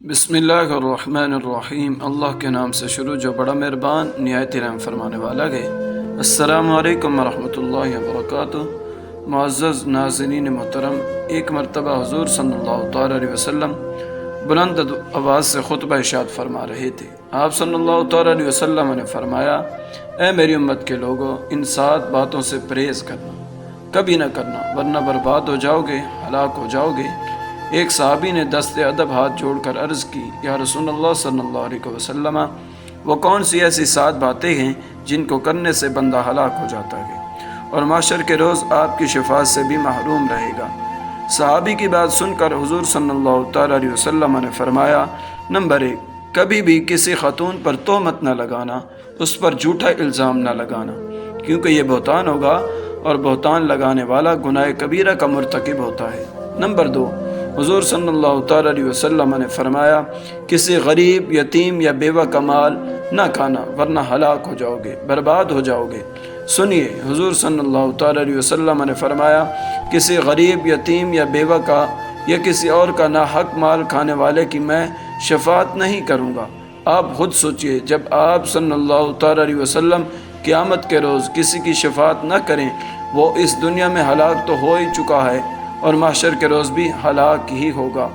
بسم اللہ الرحمن الرحیم۔ اللہ کے نام سے شروع جو بڑا مہربان نہایت رحم فرمانے والا ہے۔ السلام علیکم ورحمۃ اللہ وبرکاتہ۔ معزز ناظرین محترم، ایک مرتبہ حضور صلی اللہ تعالیٰ علیہ وسلم بلند آواز سے خطبہ ارشاد فرما رہے تھے۔ آپ صلی اللہ تعالیٰ علیہ وسلم نے فرمایا، اے میری امت کے لوگوں، ان 7 باتوں سے پرہیز کرنا، کبھی نہ کرنا ورنہ برباد ہو جاؤ گے، ہلاک ہو جاؤ گے۔ ایک صحابی نے دست ادب ہاتھ جوڑ کر عرض کی، یا رسول اللہ صلی اللہ علیہ وسلم، وہ کون سی ایسی 7 باتیں ہیں جن کو کرنے سے بندہ ہلاک ہو جاتا ہے اور معاشر کے روز آپ کی شفاعت سے بھی محروم رہے گا؟ صحابی کی بات سن کر حضور صلی اللہ تعالیٰ علیہ وسلم نے فرمایا، نمبر 1، کبھی بھی کسی خاتون پر تہمت نہ لگانا، اس پر جھوٹا الزام نہ لگانا، کیونکہ یہ بہتان ہوگا اور بہتان لگانے والا گناہ کبیرہ کا مرتکب ہوتا ہے۔ نمبر 2، حضور صلی اللہ تعالیٰ علیہ وسلم نے فرمایا، کسی غریب، یتیم یا بیوہ کا مال نہ کھانا ورنہ ہلاک ہو جاؤ گے، برباد ہو جاؤ گے۔ سنیے، حضور صلی اللہ تعالیٰ علیہ وسلم نے فرمایا، کسی غریب، یتیم یا بیوہ کا یا کسی اور کا ناحق مال کھانے والے کی میں شفاعت نہیں کروں گا۔ آپ خود سوچئے، جب آپ صلی اللہ تعالیٰ علیہ وسلم قیامت کے روز کسی کی شفاعت نہ کریں، وہ اس دنیا میں ہلاک تو ہو ہی چکا ہے اور محشر کے روز بھی ہلاک ہی ہوگا،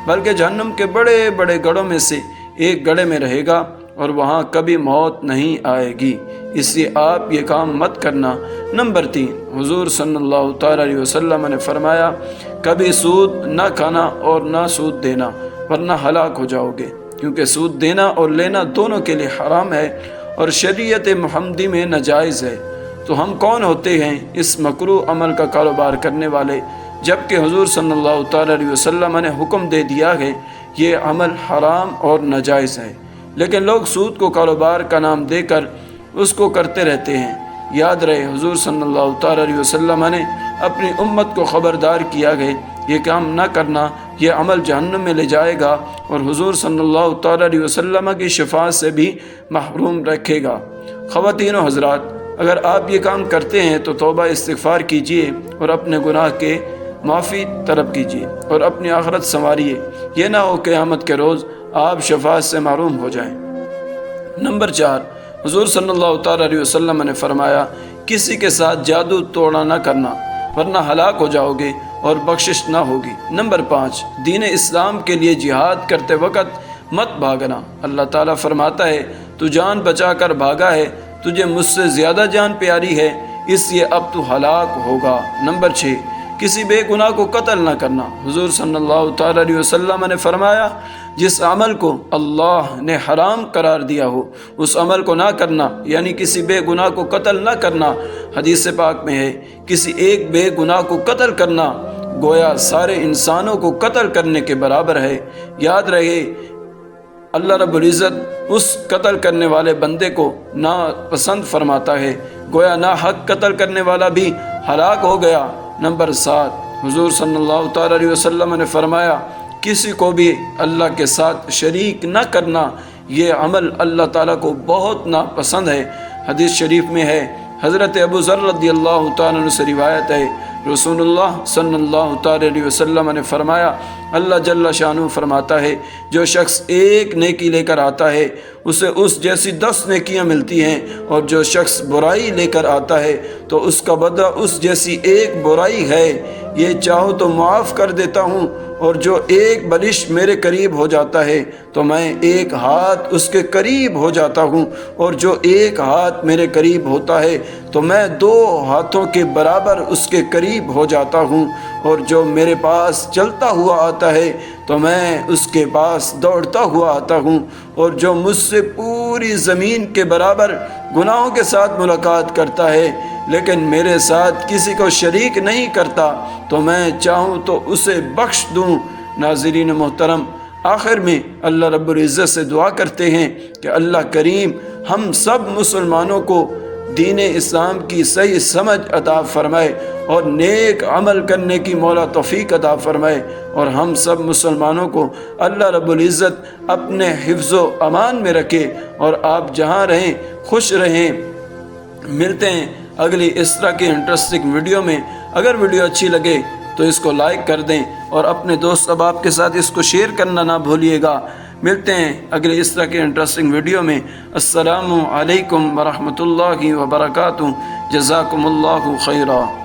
بلکہ جہنم کے بڑے بڑے گڑھوں میں سے ایک گڑھے میں رہے گا اور وہاں کبھی موت نہیں آئے گی۔ اس لیے آپ یہ کام مت کرنا۔ نمبر 3، حضور صلی اللہ تعالیٰ علیہ وسلم نے فرمایا، کبھی سود نہ کھانا اور نہ سود دینا ورنہ ہلاک ہو جاؤ گے، کیونکہ سود دینا اور لینا دونوں کے لیے حرام ہے اور شریعت محمدی میں ناجائز ہے۔ تو ہم کون ہوتے ہیں اس مکروہ عمل کا کاروبار کرنے والے، جبکہ حضور صلی اللہ تعالیٰ علیہ وسلم نے حکم دے دیا ہے یہ عمل حرام اور ناجائز ہے، لیکن لوگ سود کو کاروبار کا نام دے کر اس کو کرتے رہتے ہیں۔ یاد رہے، حضور صلی اللہ تعالیٰ علیہ وسلم نے اپنی امت کو خبردار کیا ہے، یہ کام نہ کرنا، یہ عمل جہنم میں لے جائے گا اور حضور صلی اللہ تعالیٰ علیہ وسلم کی شفاعت سے بھی محروم رکھے گا۔ خواتین و حضرات، اگر آپ یہ کام کرتے ہیں تو توبہ استغفار کیجیے اور اپنے گناہ کے معافی طلب کیجیے اور اپنی آخرت سنواریے، یہ نہ ہو قیامت کے روز آپ شفاعت سے محروم ہو جائیں۔ نمبر 4، حضور صلی اللہ تعالیٰ علیہ وسلم نے فرمایا، کسی کے ساتھ جادو توڑا نہ کرنا ورنہ ہلاک ہو جاؤ گے اور بخشش نہ ہوگی۔ نمبر 5، دین اسلام کے لیے جہاد کرتے وقت مت بھاگنا۔ اللہ تعالیٰ فرماتا ہے، تو جان بچا کر بھاگا ہے، تجھے مجھ سے زیادہ جان پیاری ہے، اس لیے اب تو ہلاک ہوگا۔ نمبر 6، کسی بے گناہ کو قتل نہ کرنا۔ حضور صلی اللہ تعالیٰ علیہ وسلم نے فرمایا، جس عمل کو اللہ نے حرام قرار دیا ہو اس عمل کو نہ کرنا، یعنی کسی بے گناہ کو قتل نہ کرنا۔ حدیث پاک میں ہے، کسی ایک بے گناہ کو قتل کرنا گویا سارے انسانوں کو قتل کرنے کے برابر ہے۔ یاد رہے، اللہ رب العزت اس قتل کرنے والے بندے کو ناپسند فرماتا ہے، گویا ناحق قتل کرنے والا بھی ہلاک ہو گیا۔ نمبر 7، حضور صلی اللہ تعالیٰ علیہ وسلم نے فرمایا، کسی کو بھی اللہ کے ساتھ شریک نہ کرنا، یہ عمل اللہ تعالیٰ کو بہت ناپسند ہے۔ حدیث شریف میں ہے، حضرت ابو ذر رضی اللہ تعالیٰ عنہ سے روایت ہے، رسول اللہ صلی اللہ تعالیٰ علیہ وسلم نے فرمایا، اللہ جل شانہ فرماتا ہے، جو شخص ایک نیکی لے کر آتا ہے اسے اس جیسی 10 نیکیاں ملتی ہیں، اور جو شخص برائی لے کر آتا ہے تو اس کا بدلہ اس جیسی ایک برائی ہے، یہ چاہو تو معاف کر دیتا ہوں، اور جو ایک بلش میرے قریب ہو جاتا ہے تو میں ایک ہاتھ اس کے قریب ہو جاتا ہوں، اور جو ایک ہاتھ میرے قریب ہوتا ہے تو میں 2 ہاتھوں کے برابر اس کے قریب ہو جاتا ہوں، اور جو میرے پاس چلتا ہوا آتا ہے تو میں اس کے پاس دوڑتا ہوا آتا ہوں، اور جو مجھ سے پوری زمین کے برابر گناہوں کے ساتھ ملاقات کرتا ہے لیکن میرے ساتھ کسی کو شریک نہیں کرتا تو میں چاہوں تو اسے بخش دوں۔ ناظرین محترم، آخر میں اللہ رب العزت سے دعا کرتے ہیں کہ اللہ کریم ہم سب مسلمانوں کو دین اسلام کی صحیح سمجھ عطا فرمائے اور نیک عمل کرنے کی مولا توفیق عطا فرمائے، اور ہم سب مسلمانوں کو اللہ رب العزت اپنے حفظ و امان میں رکھے، اور آپ جہاں رہیں خوش رہیں۔ ملتے ہیں اگلی اس طرح کی انٹرسٹنگ ویڈیو میں۔ اگر ویڈیو اچھی لگے تو اس کو لائک کر دیں اور اپنے دوست احباب کے ساتھ اس کو شیئر کرنا نہ بھولیے گا۔ ملتے ہیں اگلے اس طرح کے انٹرسٹنگ ویڈیو میں۔ السلام علیکم ورحمۃ اللہ وبرکاتہ۔ جزاکم اللہ خیرا۔